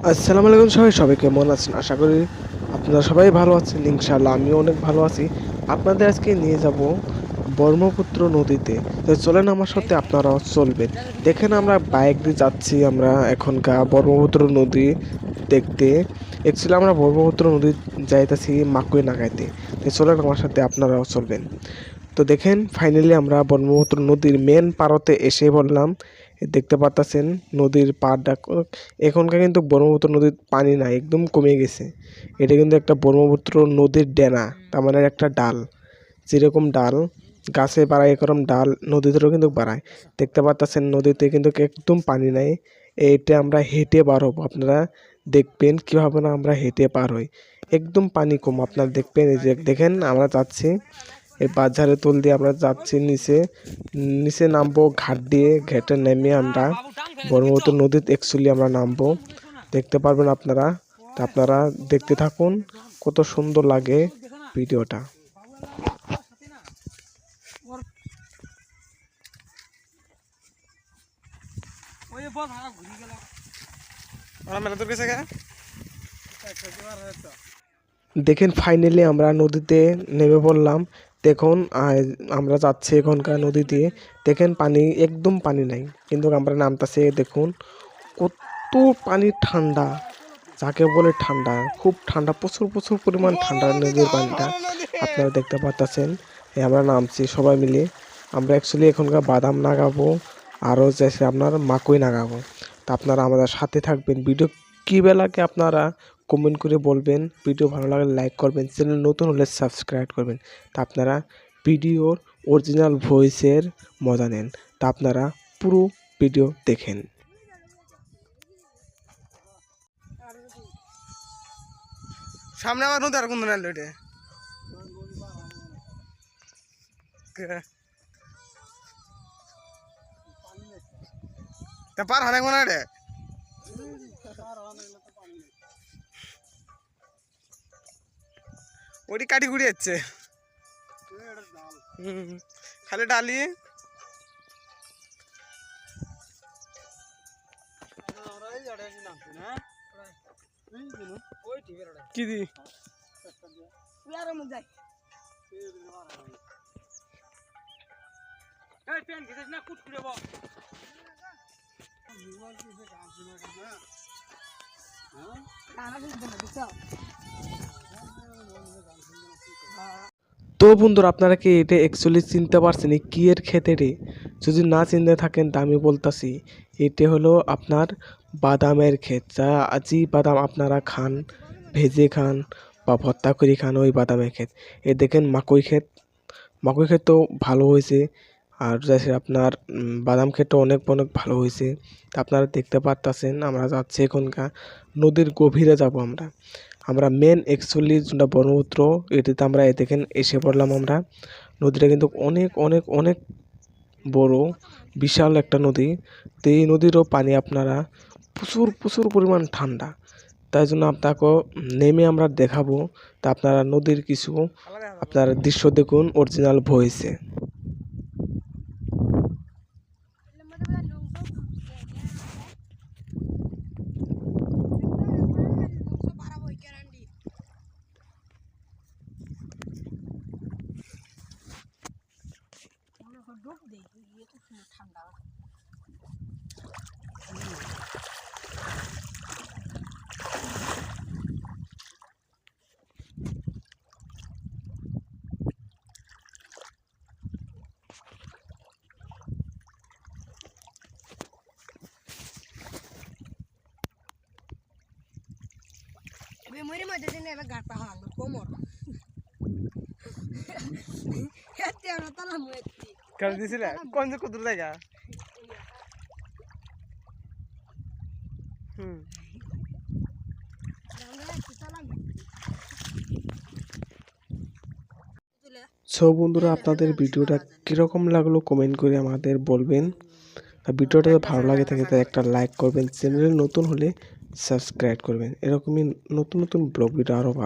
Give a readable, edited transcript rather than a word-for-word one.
আসসালামু আলাইকুম সবাই কেমন আছেন? আশা করি আপনারা সবাই ভালো আছেন। ইনশাআল্লাহ আমিও অনেক ভালো আছি। আপনাদের আজকে নিয়ে যাব ব্রহ্মপুত্র নদীতে। তো চলেন আমার সাথে, আপনারাও চলবেন। দেখেন আমরা বাইক দিয়ে যাচ্ছি, আমরা এখনকার ব্রহ্মপুত্র নদী দেখতে। অ্যাকচুয়ালি আমরা ব্রহ্মপুত্র নদী যাইতেছি মাকুই নাগাইতে। তো চলেন আমার সাথে, আপনারাও চলবেন। তো দেখেন ফাইনালি আমরা ব্রহ্মপুত্র নদীর মেন পাড়তে এসে বললাম। দেখতে পারতেছেন নদীর পাড়টা এখনকার কিন্তু ব্রহ্মপুত্র নদীর পানি নাই, একদম কমে গেছে। এটা কিন্তু একটা ব্রহ্মপুত্র নদীর ডেনা, তার মানে একটা ডাল। যেরকম ডাল গাছে বাড়ায় এরকম ডাল নদীতেও কিন্তু বাড়ায়। দেখতে পারতেছেন নদীতে কিন্তু একদম পানি নাই। এইটা আমরা হেঁটে পার হবো, আপনারা দেখবেন কীভাবে না আমরা হেঁটে পার হই। একদম পানি কম, আপনারা দেখবেন। এই যে দেখেন আমরা যাচ্ছি এই বাজারে তোল দিয়ে, আমরা যাচ্ছি নিচে নিচে নামবো ঘাট দিয়ে। ঘাটে নেমে আমরা ব্রহ্মপুত্র নদীতে অ্যাকচুয়ালি আমরা নামবো। দেখতে পারবেন আপনারা। তা আপনারা দেখতে থাকুন, কত সুন্দর লাগে ভিডিওটা। দেখেন ফাইনালি আমরা নদীতে নেমে পড়লাম। দেখুন আমরা যাচ্ছি এখনকার নদী দিয়ে। দেখেন পানি একদম পানি নাই, কিন্তু আমরা নামতাছি। দেখুন কত পানি ঠান্ডা, যাকে বলে ঠান্ডা, খুব ঠান্ডা, প্রচুর প্রচুর পরিমাণ ঠান্ডা নদীর পানিটা। আপনারা দেখতে পাচ্ছেন আমরা নামছি সবাই মিলে। আমরা অ্যাকচুয়ালি এখনকার বাদাম নাগাবো, আরও যাচ্ছে আপনার মাকই নাগাবো। তা আপনারা আমাদের সাথে থাকবেন। ভিডিও কী বেলাকে আপনারা কমেন্ট করে বলবেন। ভিডিও ভালো লাগলে লাইক করবেন, চ্যানেল নতুন হলে সাবস্ক্রাইব করবেন। তা আপনারা ভিডিওর অরিজিনাল ভয়েসের মজা নেন। তা আপনারা পুরো ভিডিও দেখেন। সামনে আবার নদী আর কোন দিন এটা তা পার হানে কোন রে ওটি কাটি কুড়ি যাচ্ছে খালি ডালি কি দি তো বন্ধুরা, আপনারা কি এটা অ্যাকচুয়ালি চিনতে পারছেন কি এর ক্ষেতে রে? যদি না চিনতে থাকেন তা আমি বলতাছি, এটা হলো আপনার বাদামের ক্ষেত। যা আজি বাদাম আপনারা খান, ভেজে খান বা ভর্তা করে খান, ওই বাদামের ক্ষেত। এ দেখেন মাকই ক্ষেত, মাকই ক্ষেত তো ভালো হয়েছে। আর যাচ্ছে আপনার বাদাম ক্ষেতও অনেক অনেক ভালো হয়েছে। তা আপনারা দেখতে পারতেছেন আমরা যাচ্ছি এখনকার নদীর গভীরে যাব আমরা। আমরা মেন অ্যাকচুয়ালি যেটা ব্রহ্মপুত্র, এটাতে আমরা দেখেন এসে পড়লাম আমরা। নদীটা কিন্তু অনেক অনেক অনেক বড়, বিশাল একটা নদী। তো এই নদীরও পানি আপনারা প্রচুর প্রচুর পরিমাণ ঠান্ডা। তাই জন্য আপনাকেও নেমে আমরা দেখাবো। তা আপনারা নদীর কিছু আপনারা দৃশ্য দেখুন অরিজিনাল ভয়েসে। ঠান্ডা মরে মধ্যে দিন এবার গাড় পাহা কোমর হেতে আমরা তালা মুয়েতি কাল দিছিলে কোন যে কত জায়গা সো বন্ধুরা, আপনাদের ভিডিওটা কীরকম লাগলো কমেন্ট করে আমাদের বলবেন। আর ভিডিওটা যদি ভালো লাগে থাকে তাহলে একটা লাইক করবেন, চ্যানেলে নতুন হলে সাবস্ক্রাইব করবেন। এরকমই নতুন নতুন ব্লগ ভিডিও আরও